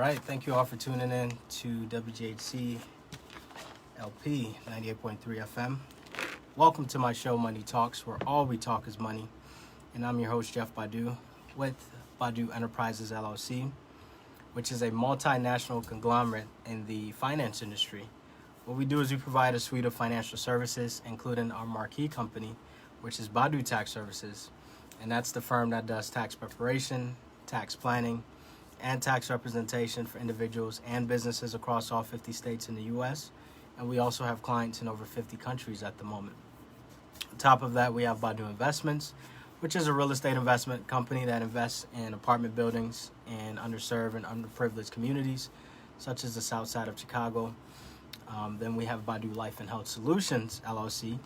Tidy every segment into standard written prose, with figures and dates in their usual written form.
right, thank you all for tuning in to WGHC LP 98.3 FM. Welcome to my show, Money Talks, where all we talk is money. And I'm your host, Jeff Badu, with Badu Enterprises, LLC, which is a multinational conglomerate in the finance industry. What we do is we provide a suite of financial services, including our marquee company, which is Badu Tax Services. And that's the firm that does tax preparation, tax planning, and tax representation for individuals and businesses across all 50 states in the U.S. And we also have clients in over 50 countries at the moment. On top of that, we have Badu Investments, which is a real estate investment company that invests in apartment buildings in underserved and underprivileged communities, such as the south side of Chicago. Then we have Badu Life and Health Solutions, LLC,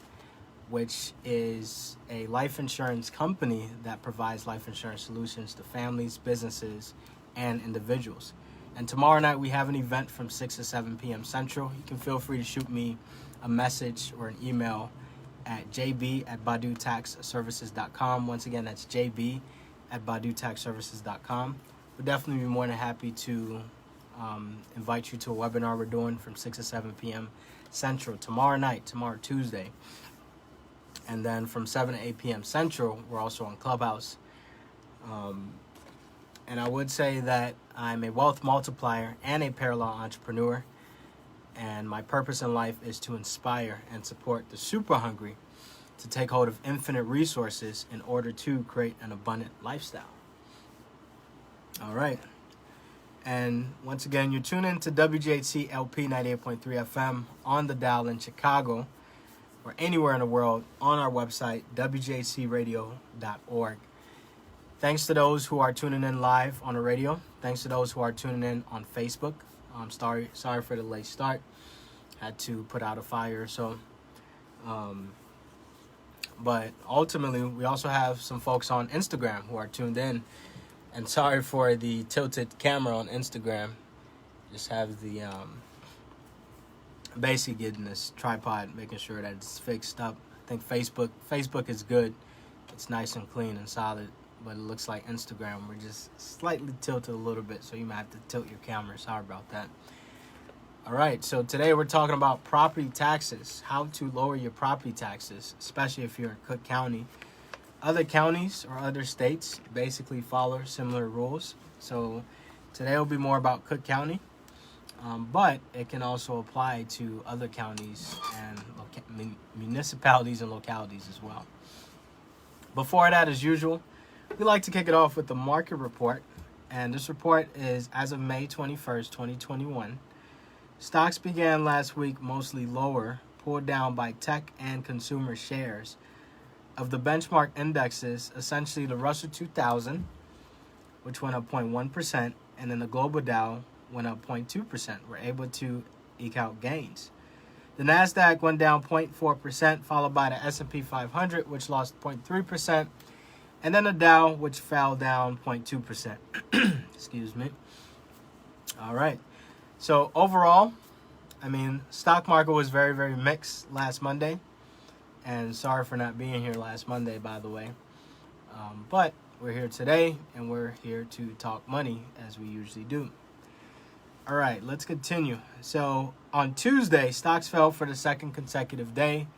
which is a life insurance company that provides life insurance solutions to families, businesses, and individuals. And tomorrow night we have an event from 6 to 7 p.m. Central. You can feel free to shoot me a message or an email at jb@badutaxservices.com. Once again, that's jb@badutaxservices.com. We'll definitely be more than happy to invite you to a webinar we're doing from 6 to 7 p.m. Central tomorrow Tuesday. And then from 7 to 8 p.m. Central, we're also on Clubhouse. And I would say that I'm a wealth multiplier and a parallel entrepreneur. And my purpose in life is to inspire and support the super hungry to take hold of infinite resources in order to create an abundant lifestyle. All right. And once again, you're tuned in to WGHC LP 98.3 FM on the dial in Chicago or anywhere in the world on our website, WGHCradio.org. Thanks to those who are tuning in live on the radio. Thanks to those who are tuning in on Facebook. I'm sorry for the late start. Had to put out a fire or so. But ultimately, we also have some folks on Instagram who are tuned in. And sorry for the tilted camera on Instagram. Just have the basically getting this tripod, making sure that it's fixed up. I think Facebook is good. It's nice and clean and solid. But it looks like Instagram, we're just slightly tilted a little bit, so you might have to tilt your camera. Sorry about that. All right, so today we're talking about property taxes, how to lower your property taxes, especially if you're in Cook County. Other counties or other states basically follow similar rules. So today will be more about Cook County, but it can also apply to other counties and municipalities and localities as well. Before that, as usual, we like to kick it off with the market report, and this report is as of May 21st, 2021. Stocks began last week mostly lower, pulled down by tech and consumer shares. Of the benchmark indexes, essentially the Russell 2000, which went up 0.1%, and then the Global Dow went up 0.2%. We're able to eke out gains. The NASDAQ went down 0.4%, followed by the S&P 500, which lost 0.3%. And then the Dow, which fell down 0.2%. Excuse me. All right. So overall, stock market was very, very mixed last Monday. And sorry for not being here last Monday, by the way. But we're here today, and we're here to talk money, as we usually do. All right, let's continue. So on Tuesday, stocks fell for the second consecutive day.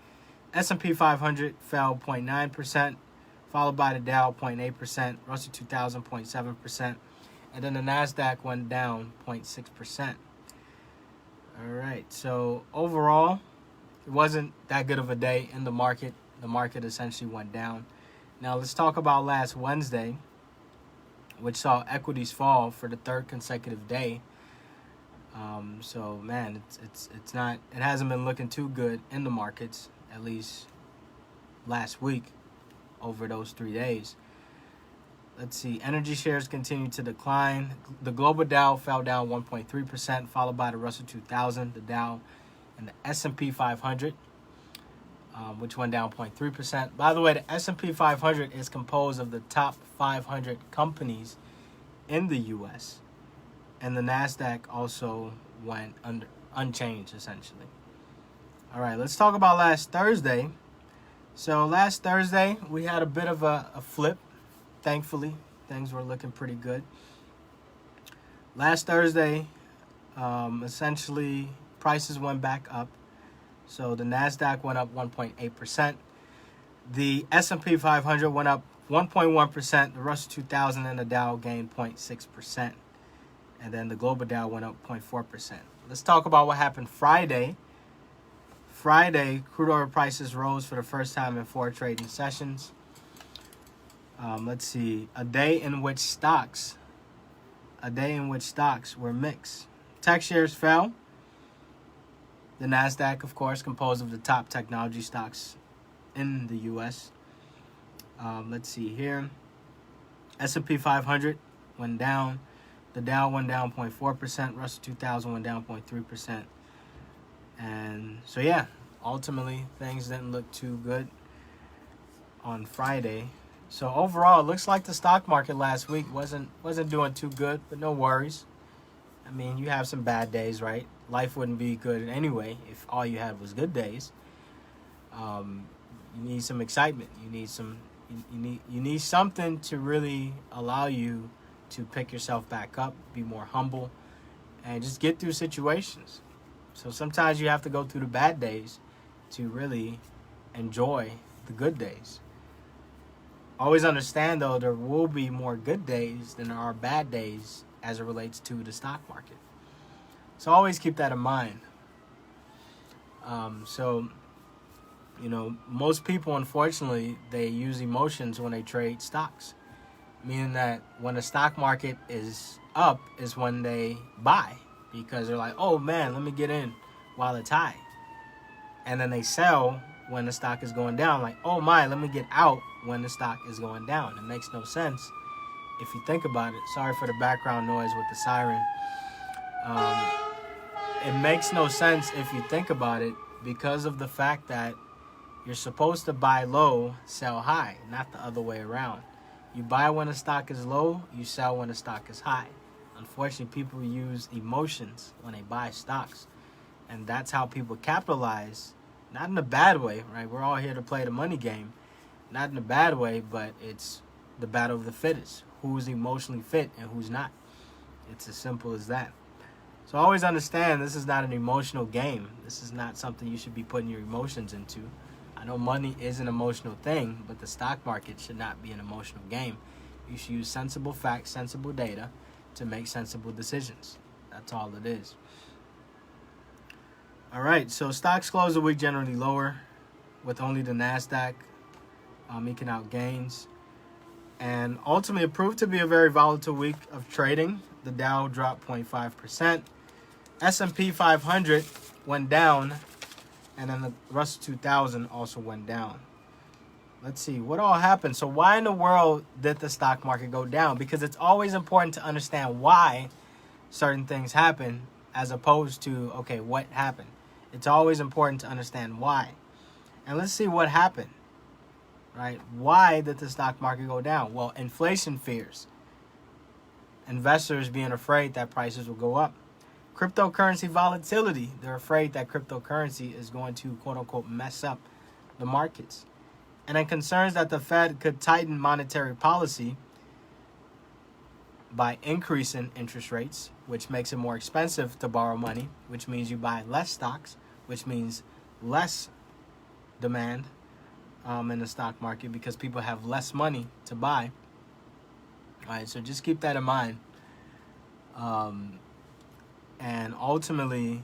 S&P 500 fell 0.9%. Followed by the Dow 0.8%, Russell 2000 0.7%, and then the NASDAQ went down 0.6%. All right, so overall, it wasn't that good of a day in the market. The market essentially went down. Now let's talk about last Wednesday, which saw equities fall for the third consecutive day. So man, it's not. It hasn't been looking too good in the markets, at least last week. Over those 3 days. Let's see. Energy shares continue to decline. The Global Dow fell down 1.3%, followed by the Russell 2000, the Dow, and the S&P 500, which went down 0.3%. By the way, the S&P 500 is composed of the top 500 companies in the U.S., and the NASDAQ also went unchanged, essentially. All right, let's talk about last Thursday. So last Thursday, we had a bit of a flip. Thankfully, things were looking pretty good. Last Thursday, essentially prices went back up. So the NASDAQ went up 1.8%. The S&P 500 went up 1.1%. The Russell 2000 and the Dow gained 0.6%. And then the global Dow went up 0.4%. Let's talk about what happened Friday. Friday, crude oil prices rose for the first time in 4 trading sessions. Let's see. A day in which stocks were mixed. Tech shares fell. The NASDAQ, of course, composed of the top technology stocks in the U.S. Let's see here. S&P 500 went down. The Dow went down 0.4%. Russell 2000 went down 0.3%. And so, yeah, ultimately, things didn't look too good on Friday. So, overall, it looks like the stock market last week wasn't doing too good, but no worries. I mean, you have some bad days, right? Life wouldn't be good anyway if all you had was good days. You need some excitement. You need something to really allow you to pick yourself back up, be more humble, and just get through situations. So sometimes you have to go through the bad days to really enjoy the good days. Always understand, though, there will be more good days than there are bad days as it relates to the stock market. So always keep that in mind. Most people, unfortunately, they use emotions when they trade stocks. Meaning that when the stock market is up is when they buy. Because they're like, oh, man, let me get in while it's high. And then they sell when the stock is going down. Like, oh, my, let me get out when the stock is going down. It makes no sense if you think about it. Sorry for the background noise with the siren. It makes no sense if you think about it because of the fact that you're supposed to buy low, sell high, not the other way around. You buy when the stock is low, you sell when the stock is high. Unfortunately, people use emotions when they buy stocks. And that's how people capitalize, not in a bad way, right? We're all here to play the money game. Not in a bad way, but it's the battle of the fittest. Who's emotionally fit and who's not. It's as simple as that. So always understand this is not an emotional game. This is not something you should be putting your emotions into. I know money is an emotional thing, but the stock market should not be an emotional game. You should use sensible facts, sensible data to make sensible decisions. That's all it is. All right, so stocks close the week generally lower, with only the NASDAQ eking out gains. And ultimately, it proved to be a very volatile week of trading. The Dow dropped 0.5%. S&P 500 went down. And then the Russell 2000 also went down. Let's see, what all happened? So why in the world did the stock market go down? Because it's always important to understand why certain things happen as opposed to, okay, what happened? It's always important to understand why. And let's see what happened, right? Why did the stock market go down? Well, inflation fears. Investors being afraid that prices will go up. Cryptocurrency volatility. They're afraid that cryptocurrency is going to, quote unquote, mess up the markets. And then concerns that the Fed could tighten monetary policy by increasing interest rates, which makes it more expensive to borrow money, which means you buy less stocks, which means less demand in the stock market because people have less money to buy. All right, so just keep that in mind. And ultimately,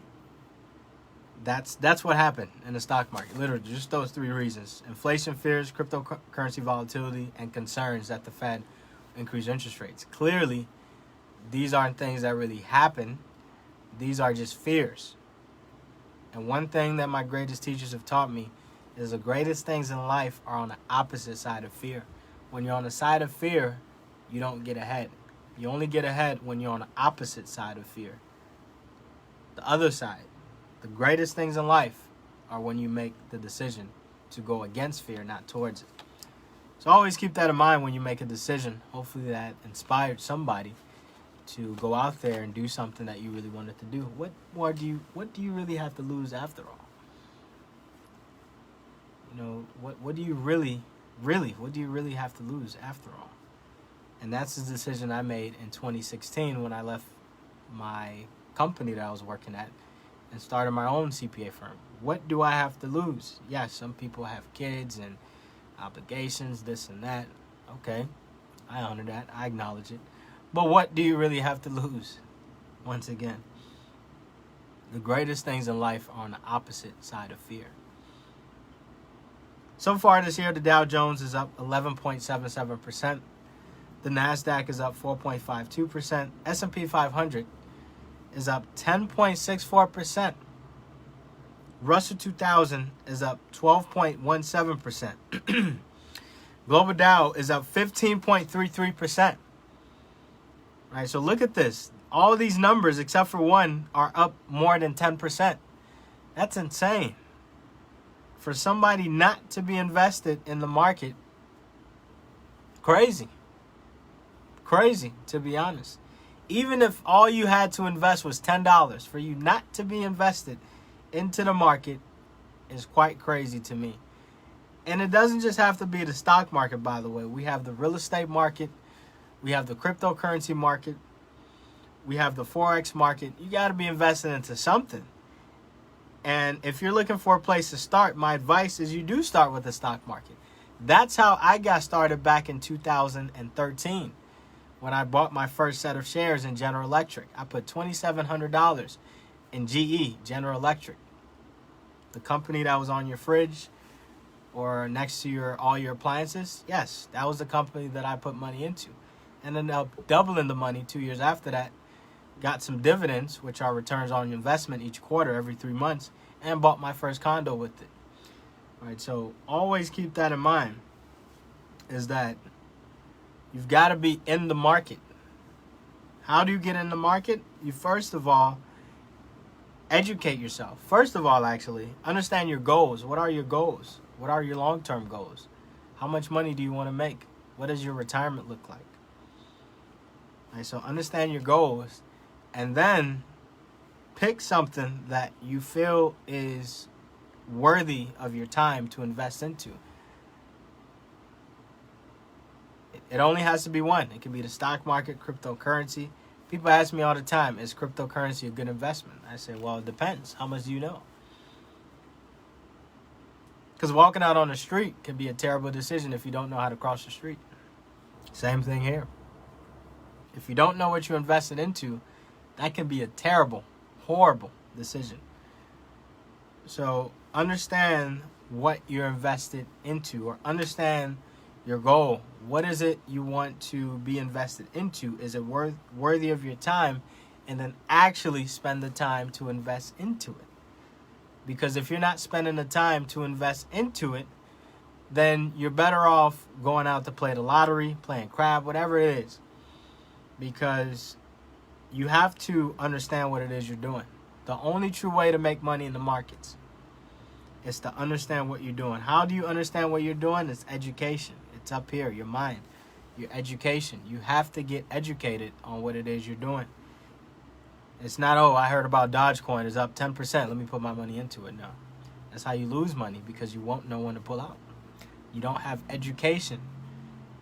that's what happened in the stock market. Literally, just those 3 reasons. Inflation fears, cryptocurrency volatility, and concerns that the Fed increase interest rates. Clearly, these aren't things that really happen. These are just fears. And one thing that my greatest teachers have taught me is the greatest things in life are on the opposite side of fear. When you're on the side of fear, you don't get ahead. You only get ahead when you're on the opposite side of fear. The other side, the greatest things in life are when you make the decision to go against fear, not towards it. So always keep that in mind when you make a decision. Hopefully that inspired somebody to go out there and do something that you really wanted to do. What do you really have to lose after all? You know, what do you really have to lose after all? And that's the decision I made in 2016 when I left my company that I was working at and started my own CPA firm. What do I have to lose? Yes, some people have kids and obligations, this and that. Okay, I honor that. I acknowledge it. But what do you really have to lose? Once again, the greatest things in life are on the opposite side of fear. So far this year, the Dow Jones is up 11.77%. The NASDAQ is up 4.52%. S&P 500 is up 10.64%. Russell 2000 is up 12.17%. Global Dow is up 15.33%. All right, so look at this. All these numbers, except for one, are up more than 10%. That's insane. For somebody not to be invested in the market, crazy. Crazy, to be honest. Even if all you had to invest was $10, for you not to be invested into the market is quite crazy to me. And it doesn't just have to be the stock market, by the way. We have the real estate market. We have the cryptocurrency market. We have the Forex market. You got to be invested into something. And if you're looking for a place to start, my advice is you do start with the stock market. That's how I got started back in 2013 when I bought my first set of shares in General Electric. I put $2,700 in GE, General Electric, the company that was on your fridge or next to all your appliances. Yes, that was the company that I put money into. And ended up doubling the money 2 years after that. Got some dividends, which are returns on your investment each quarter, every 3 months, and bought my first condo with it. All right, so always keep that in mind, is that you've got to be in the market. How do you get in the market? You first of all educate yourself. First of all, actually, understand your goals. What are your goals? What are your long-term goals? How much money do you want to make? What does your retirement look like? All right, so understand your goals, and then pick something that you feel is worthy of your time to invest into. It only has to be one. It can be the stock market, cryptocurrency. People ask me all the time, is cryptocurrency a good investment? I say, well, it depends. How much do you know? Because walking out on the street can be a terrible decision if you don't know how to cross the street. Same thing here. If you don't know what you're invested into, that can be a terrible, horrible decision. So understand what you're invested into, or understand your goal. What is it you want to be invested into? Is it worthy of your time? And then actually spend the time to invest into it. Because if you're not spending the time to invest into it, then you're better off going out to play the lottery, playing crab, whatever it is. Because you have to understand what it is you're doing. The only true way to make money in the markets is to understand what you're doing. How do you understand what you're doing? It's education. It's up here, your mind, your education. You have to get educated on what it is you're doing. It's not, oh, I heard about Dogecoin. It's up 10%. Let me put my money into it. No. That's how you lose money, because you won't know when to pull out. You don't have education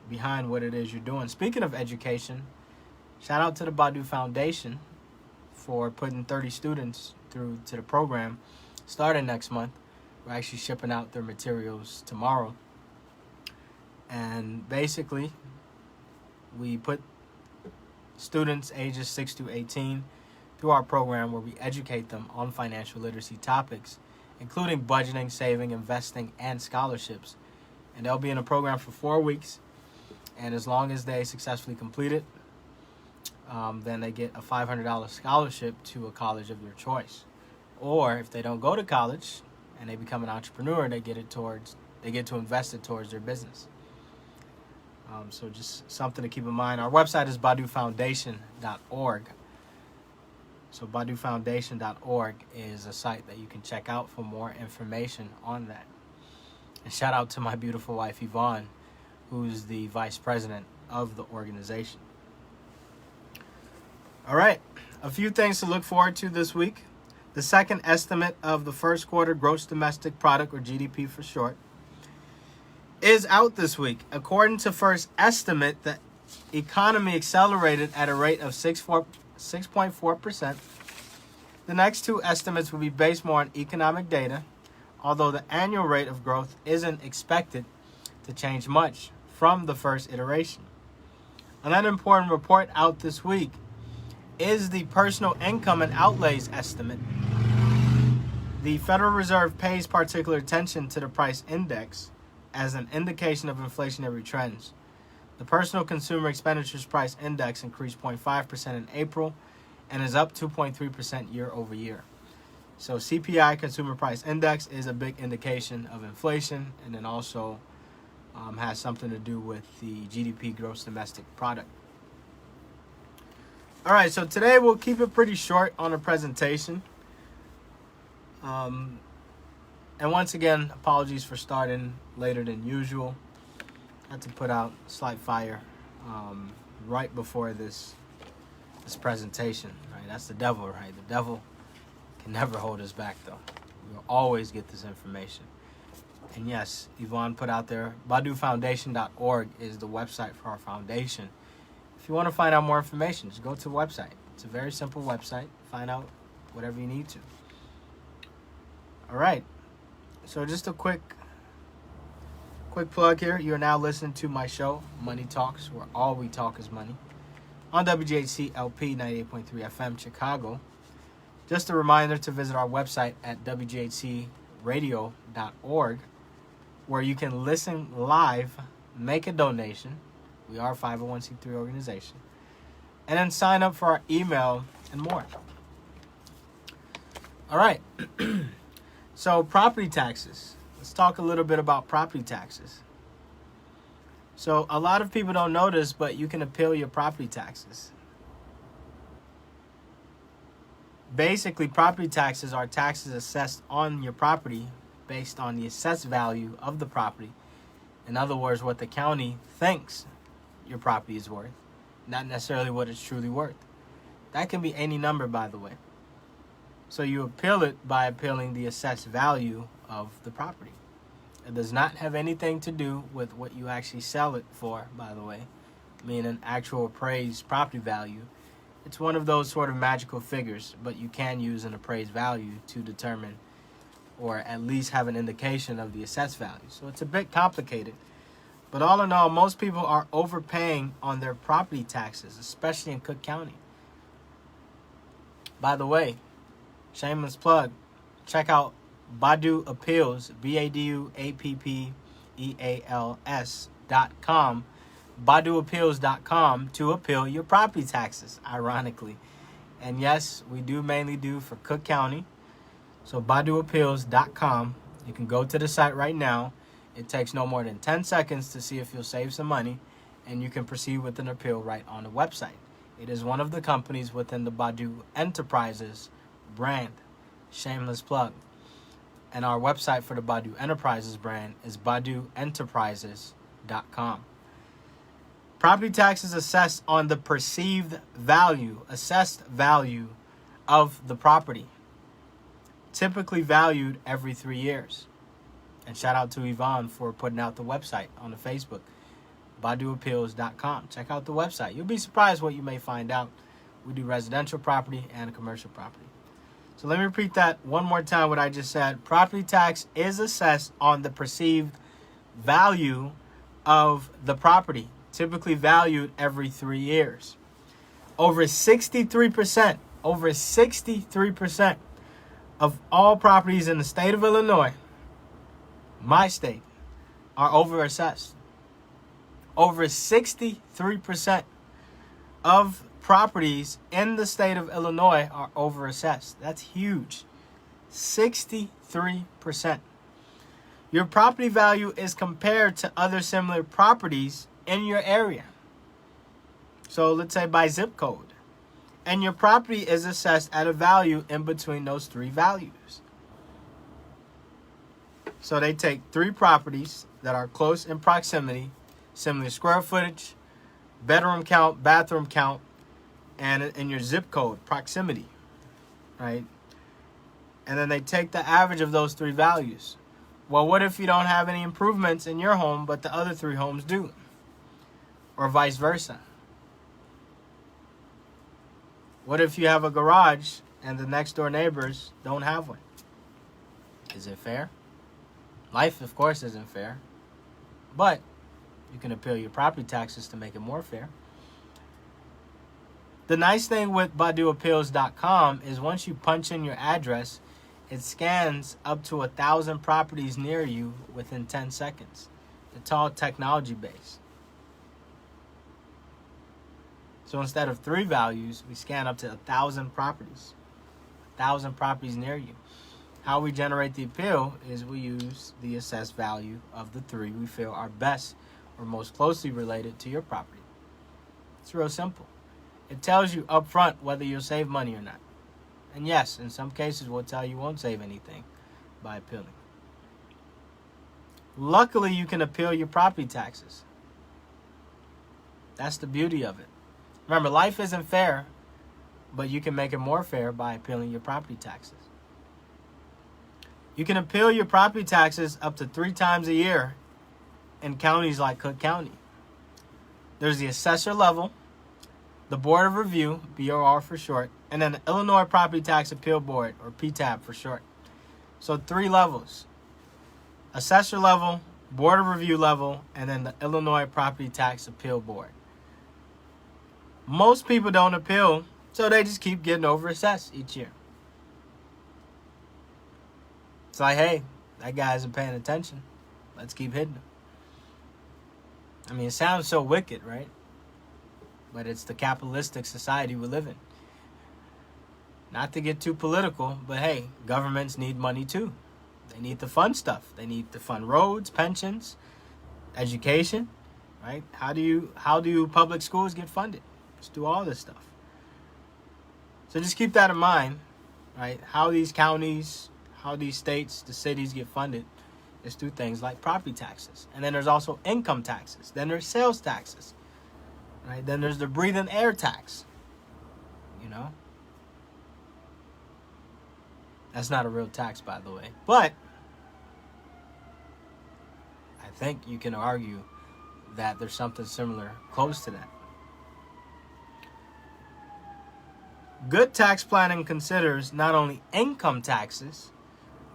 behind what it is you're doing. Speaking of education, shout out to the Badu Foundation for putting 30 students through to the program starting next month. We're actually shipping out their materials tomorrow. And basically, we put students ages 6 to 18 through our program where we educate them on financial literacy topics, including budgeting, saving, investing, and scholarships. And they'll be in a program for 4 weeks. And as long as they successfully complete it, then they get a $500 scholarship to a college of their choice. Or if they don't go to college and they become an entrepreneur, they get to invest it towards their business. So just something to keep in mind. Our website is badufoundation.org. So badufoundation.org is a site that you can check out for more information on that. And shout out to my beautiful wife, Yvonne, who's the vice president of the organization. All right, a few things to look forward to this week. The second estimate of the first quarter gross domestic product, or GDP for short, is out this week. According to first estimate, the economy accelerated at a rate of 6.4% 6.4%. The next two estimates will be based more on economic data, although the annual rate of growth isn't expected to change much from the first iteration. Another important report out this week is the personal income and outlays estimate. The Federal Reserve pays particular attention to the price index as an indication of inflationary trends. The personal consumer expenditures price index increased 0.5% in April and is up 2.3% year over year. So CPI, Consumer Price Index, is a big indication of inflation, and then also has something to do with the GDP, gross domestic product. All right, so today we'll keep it pretty short on the presentation. And once again, apologies for starting later than usual. I had to put out slight fire right before this presentation. Right, that's the devil, right? The devil can never hold us back, though. We'll always get this information. And yes, Yvonne put out there, BaduFoundation.org is the website for our foundation. If you want to find out more information, just go to the website. It's a very simple website. Find out whatever you need to. All right. So just a quick plug here. You're now listening to my show, Money Talks, where all we talk is money, on WGHC LP 98.3 FM Chicago. Just a reminder to visit our website at WGHCradio.org, where you can listen live, make a donation. We are a 501c3 organization. And then sign up for our email and more. All right. So property taxes. Let's talk a little bit about property taxes. So a lot of people don't know this, but you can appeal your property taxes. Basically, property taxes are taxes assessed on your property based on the assessed value of the property. In other words, what the county thinks your property is worth, not necessarily what it's truly worth. That can be any number, by the way. So you appeal it by appealing the assessed value of the property. It does not have anything to do with what you actually sell it for, by the way, meaning actual appraised property value. It's one of those sort of magical figures, but you can use an appraised value to determine or at least have an indication of the assessed value. So it's a bit complicated. But all in all, most people are overpaying on their property taxes, especially in Cook County. By the way, shameless plug, check out Badu Appeals, BADUAPPEALS.com, BaduAppeals.com to appeal your property taxes, ironically. And yes, we do mainly do for Cook County. So BaduAppeals.com, you can go to the site right now. It takes no more than 10 seconds to see if you'll save some money, and you can proceed with an appeal right on the website. It is one of the companies within the Badu Enterprises brand. Shameless plug. And our website for the Badu Enterprises brand is BaduEnterprises.com. Property taxes assessed on the perceived value, assessed value of the property, typically valued every 3 years. And shout out to Yvonne for putting out the website on the Facebook, BaduAppeals.com. Check out the website. You'll be surprised what you may find out. We do residential property and commercial property. So let me repeat that one more time, what I just said. Property tax is assessed on the perceived value of the property, typically valued every 3 years. Over 63% of all properties in the state of Illinois, my state, are overassessed. Over 63% of properties in the state of Illinois are overassessed. That's huge. 63%. Your property value is compared to other similar properties in your area. So let's say by zip code. And your property is assessed at a value in between those three values. So they take three properties that are close in proximity, similar square footage, bedroom count, bathroom count, and in your zip code, proximity, right? And then they take the average of those three values. Well, what if you don't have any improvements in your home, but the other three homes do? Or vice versa. What if you have a garage and the next door neighbors don't have one? Is it fair? Life, of course, isn't fair. But you can appeal your property taxes to make it more fair. The nice thing with BaduAppeals.com is once you punch in your address, it scans up to 1,000 properties near you within 10 seconds. It's all technology based. So instead of 3 values, we scan up to 1,000 properties. 1,000 properties near you. How we generate the appeal is we use the assessed value of the 3 we feel are best or most closely related to your property. It's real simple. It tells you up front whether you'll save money or not. And yes, in some cases we'll tell you won't save anything by appealing. Luckily, you can appeal your property taxes. That's the beauty of it. Remember, life isn't fair, but you can make it more fair by appealing your property taxes. You can appeal your property taxes up to 3 times a year in counties like Cook County. There's the assessor level, the Board of Review, BOR for short, and then the Illinois Property Tax Appeal Board, or PTAB for short. So 3 levels. Assessor level, Board of Review level, and then the Illinois Property Tax Appeal Board. Most people don't appeal, so they just keep getting overassessed each year. It's like, hey, that guy isn't paying attention. Let's keep hitting him. I mean, it sounds so wicked, right? But it's the capitalistic society we live in. Not to get too political, but hey, governments need money too. They need to fund stuff. They need to fund roads, pensions, education, right? How do public schools get funded? Just do all this stuff. So just keep that in mind, right? How these counties, how these states, the cities get funded is through things like property taxes. And then there's also income taxes. Then there's sales taxes, right? Then there's the breathing air tax, you know? That's not a real tax, by the way. But I think you can argue that there's something similar close to that. Good tax planning considers not only income taxes,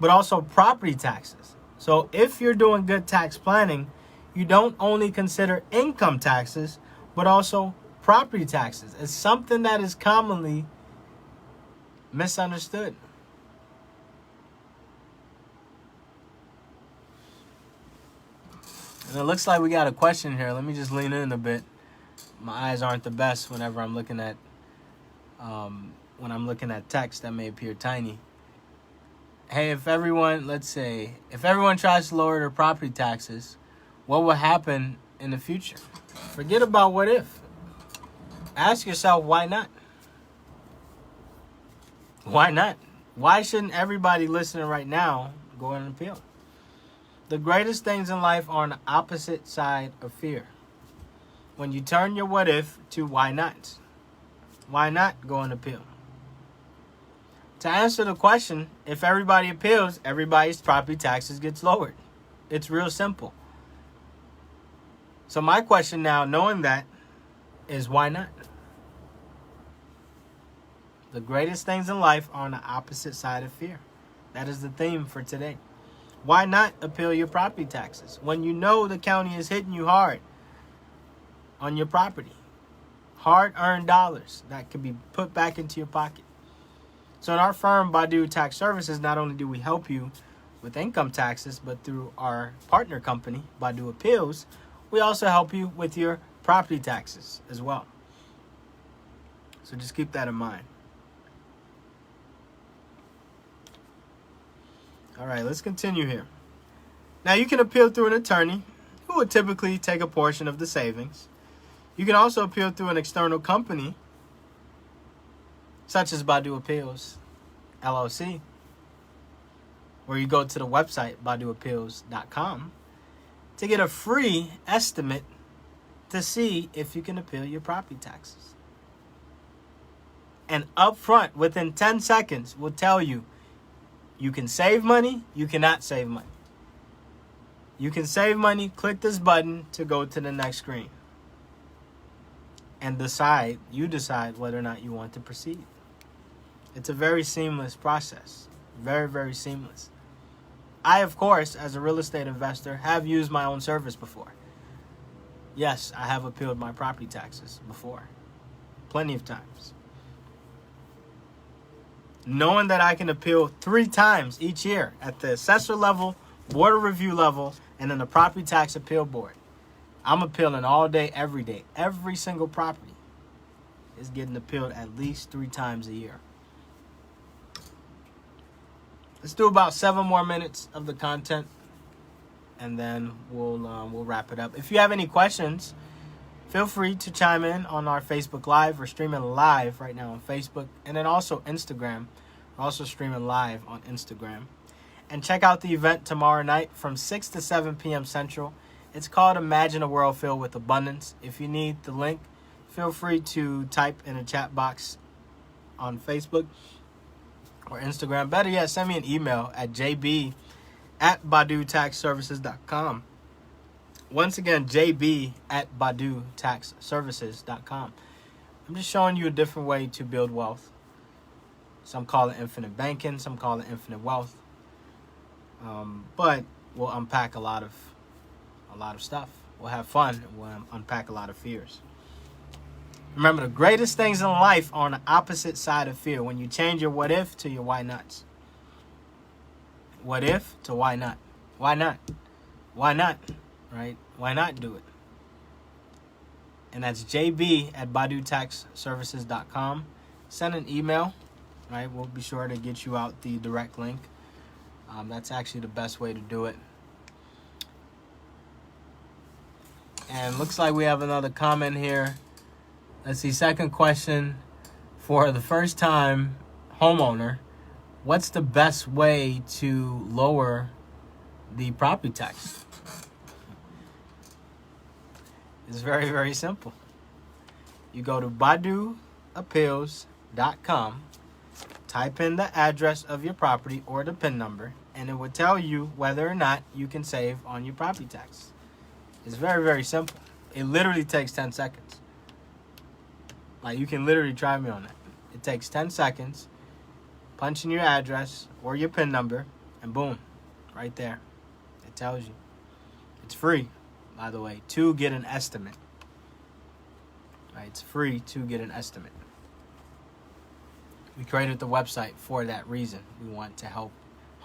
but also property taxes. So if you're doing good tax planning, you don't only consider income taxes, but also property taxes. It's something that is commonly misunderstood. And it looks like we got a question here. Let me just lean in a bit. My eyes aren't the best whenever I'm looking at text that may appear tiny. Hey, if everyone tries to lower their property taxes, what will happen in the future? Forget about what if. Ask yourself, why not? Why not? Why shouldn't everybody listening right now go and appeal? The greatest things in life are on the opposite side of fear. When you turn your what if to why not? Why not go and appeal? To answer the question, if everybody appeals, everybody's property taxes gets lowered. It's real simple. So my question now, knowing that, is why not? The greatest things in life are on the opposite side of fear. That is the theme for today. Why not appeal your property taxes when you know the county is hitting you hard on your property? Hard-earned dollars that could be put back into your pocket. So in our firm, Badu Tax Services, not only do we help you with income taxes, but through our partner company, Badu Appeals, we also help you with your property taxes as well. So just keep that in mind. All right, let's continue here. Now, you can appeal through an attorney who would typically take a portion of the savings. You can also appeal through an external company, such as Badu Appeals, LLC, where you go to the website, BaduAppeals.com, to get a free estimate to see if you can appeal your property taxes. And up front, within 10 seconds, will tell you you can save money, you cannot save money. You can save money, click this button to go to the next screen. and you decide whether or not you want to proceed. It's a very seamless process. Very, very seamless. I, of course, as a real estate investor, have used my own service before. Yes, I have appealed my property taxes before. Plenty of times. Knowing that I can appeal 3 times each year at the assessor level, board of review level, and then the property tax appeal board. I'm appealing all day, every day. Every single property is getting appealed at least 3 times a year. Let's do about 7 more minutes of the content, and then we'll wrap it up. If you have any questions, feel free to chime in on our Facebook Live. We're streaming live right now on Facebook, and then also Instagram. We're also streaming live on Instagram. And check out the event tomorrow night from 6 to 7 p.m. Central. It's called Imagine a World Filled with Abundance. If you need the link, feel free to type in the chat box on Facebook or Instagram. Better yet, send me an email at jb@badutaxservices.com. Once again, jb@badutaxservices.com. I'm just showing you a different way to build wealth. Some call it infinite banking, some call it infinite wealth. But we'll unpack a lot of stuff. We'll have fun. We'll unpack a lot of fears. Remember, the greatest things in life are on the opposite side of fear. When you change your what if to your why nots. What if to why not? Why not? Why not? Right? Why not do it? And that's jb@badutaxservices.com. Send an email. Right? We'll be sure to get you out the direct link. That's actually the best way to do it. And looks like we have another comment here. Let's see, second question. For the first time homeowner, what's the best way to lower the property tax? It's very, very simple. You go to baduappeals.com, type in the address of your property or the PIN number, and it will tell you whether or not you can save on your property tax. It's very, very simple. It literally takes 10 seconds. Like, you can literally try me on that. It takes 10 seconds. Punch in your address or your PIN number, and boom, right there. It tells you. It's free, by the way, to get an estimate. Right? It's free to get an estimate. We created the website for that reason. We want to help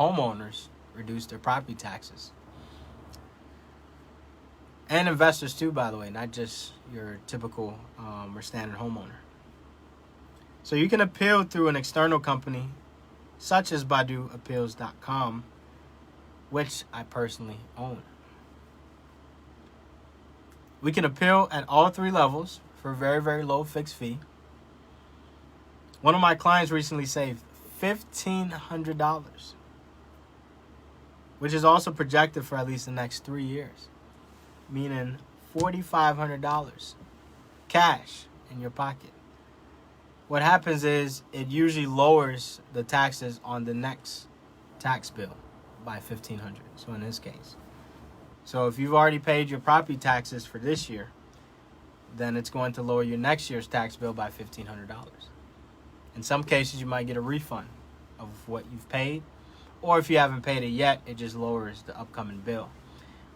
homeowners reduce their property taxes. And investors too, by the way, not just your typical or standard homeowner. So you can appeal through an external company such as baduappeals.com, which I personally own. We can appeal at all 3 levels for a very, very low fixed fee. One of my clients recently saved $1,500, which is also projected for at least the next 3 years. Meaning $4,500 cash in your pocket. What happens is it usually lowers the taxes on the next tax bill by $1,500. So in this case. So if you've already paid your property taxes for this year, then it's going to lower your next year's tax bill by $1,500. In some cases, you might get a refund of what you've paid. Or if you haven't paid it yet, it just lowers the upcoming bill.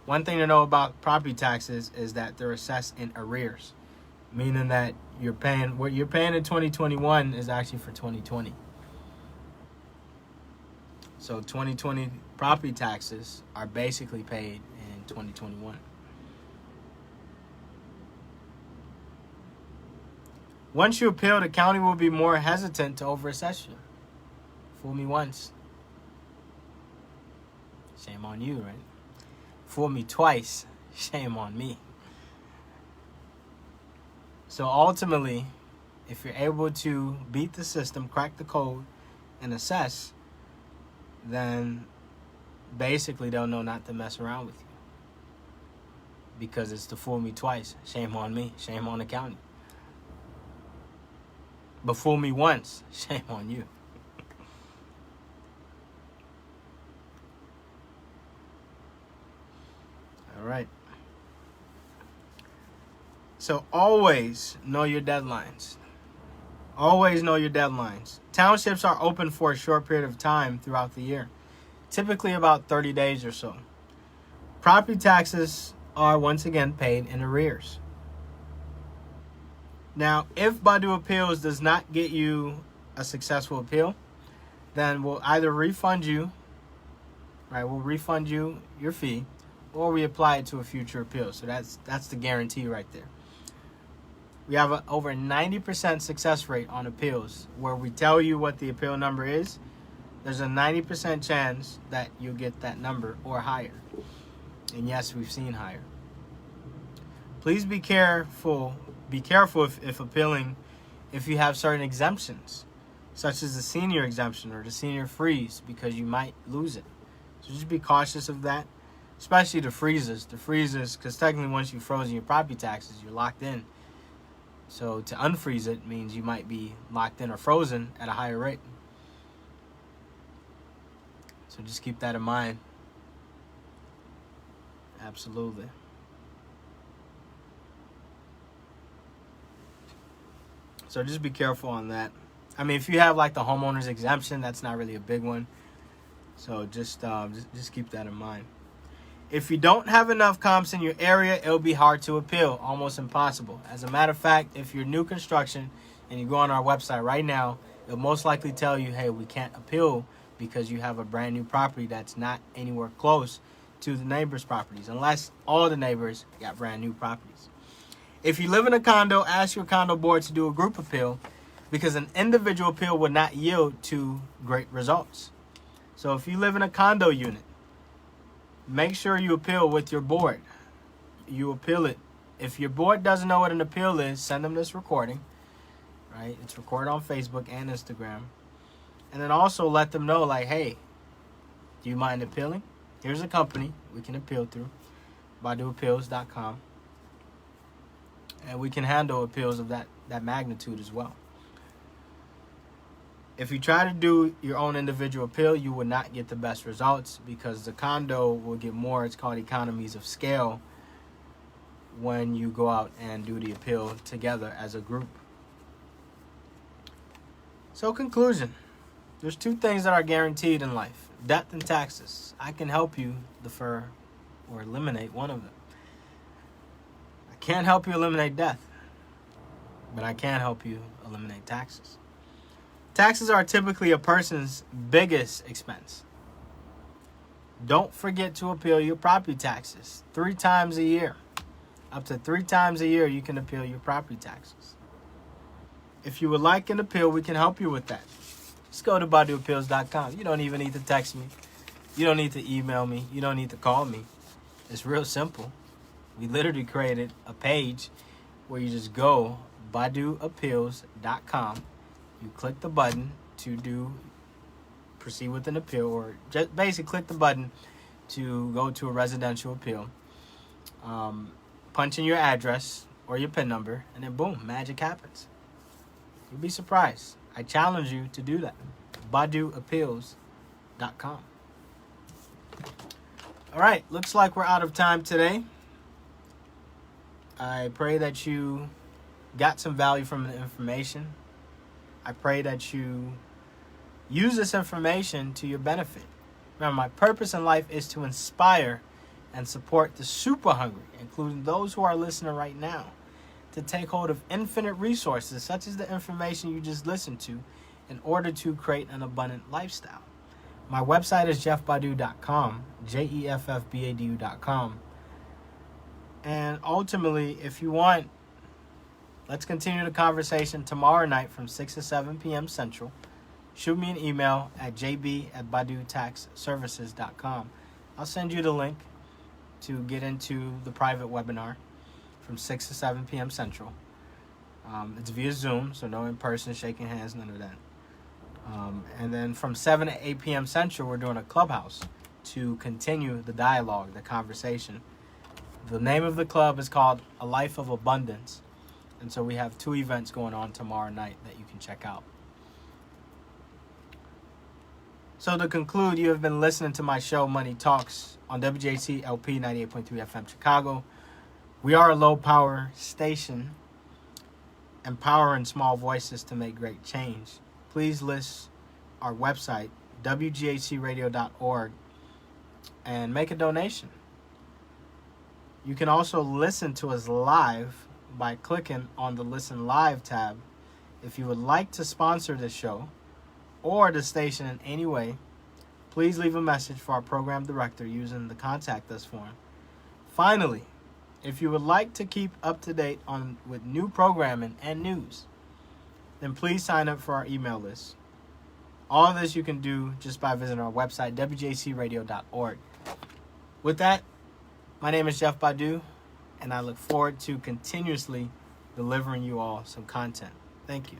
One thing to know about property taxes is that they're assessed in arrears, meaning that what you're paying in 2021 is actually for 2020. So 2020 property taxes are basically paid in 2021. Once you appeal, the county will be more hesitant to overassess you. Fool me once. Shame on you, right? Fool me twice, shame on me. So ultimately, if you're able to beat the system, crack the code, and assess, then basically they'll know not to mess around with you. Because it's to fool me twice, shame on me, shame on the county. But fool me once, shame on you. All right. So always know your deadlines. Always know your deadlines. Townships are open for a short period of time throughout the year, typically about 30 days or so. Property taxes are once again paid in arrears. Now, if Badu Appeals does not get you a successful appeal, then we'll either refund you, right? We'll refund you your fee, or we apply it to a future appeal. So that's the guarantee right there. We have a over 90% success rate on appeals where we tell you what the appeal number is. There's a 90% chance that you'll get that number or higher. And yes, we've seen higher. Please be careful. Be careful if appealing if you have certain exemptions, such as the senior exemption or the senior freeze, because you might lose it. So just be cautious of that, especially the freezes. The freezes, because technically once you've frozen your property taxes, you're locked in. So to unfreeze it means you might be locked in or frozen at a higher rate. So just keep that in mind. Absolutely. So just be careful on that. I mean, if you have like the homeowner's exemption, that's not really a big one. So just keep that in mind. If you don't have enough comps in your area, it'll be hard to appeal, almost impossible. As a matter of fact, if you're new construction and you go on our website right now, it'll most likely tell you, hey, we can't appeal because you have a brand new property that's not anywhere close to the neighbor's properties, unless all the neighbors got brand new properties. If you live in a condo, ask your condo board to do a group appeal because an individual appeal would not yield to great results. So if you live in a condo unit, make sure you appeal with your board. You appeal it. If your board doesn't know what an appeal is, send them this recording. Right? It's recorded on Facebook and Instagram. And then also let them know, like, hey, do you mind appealing? Here's a company we can appeal through, BaduAppeals.com. And we can handle appeals of that magnitude as well. If you try to do your own individual appeal, you will not get the best results because the condo will get more. It's called economies of scale when you go out and do the appeal together as a group. So conclusion, there's two things that are guaranteed in life, death and taxes. I can help you defer or eliminate one of them. I can't help you eliminate death, but I can help you eliminate taxes. Taxes are typically a person's biggest expense. Don't forget to appeal your property taxes 3 times a year. Up to 3 times a year, you can appeal your property taxes. If you would like an appeal, we can help you with that. Just go to BaduAppeals.com. You don't even need to text me. You don't need to email me. You don't need to call me. It's real simple. We literally created a page where you just go BaduAppeals.com. You click the button to proceed with an appeal, or just basically click the button to go to a residential appeal. Punch in your address or your PIN number, and then boom, magic happens. You'll be surprised. I challenge you to do that. BaduAppeals.com. All right, looks like we're out of time today. I pray that you got some value from the information. I pray that you use this information to your benefit. Remember, my purpose in life is to inspire and support the super hungry, including those who are listening right now, to take hold of infinite resources such as the information you just listened to in order to create an abundant lifestyle. My website is jeffbadu.com, JEFFBADU.com. And ultimately, if you want, let's continue the conversation tomorrow night from 6 to 7 p.m. Central. Shoot me an email at jb@badutaxservices.com. I'll send you the link to get into the private webinar from 6 to 7 p.m. Central. It's via Zoom, so no in-person, shaking hands, none of that. And then from 7 to 8 p.m. Central, we're doing a clubhouse to continue the dialogue, the conversation. The name of the club is called A Life of Abundance. And so we have 2 events going on tomorrow night that you can check out. So to conclude, you have been listening to my show, Money Talks, on WJC LP 98.3 FM Chicago. We are a low power station, empowering small voices to make great change. Please list our website, wghcradio.org, and make a donation. You can also listen to us live by clicking on the Listen Live tab. If you would like to sponsor the show or the station in any way, please leave a message for our program director using the Contact Us form. Finally, if you would like to keep up to date with new programming and news, then please sign up for our email list. All of this you can do just by visiting our website, wjcradio.org. With that, my name is Jeff Badu, and I look forward to continuously delivering you all some content. Thank you.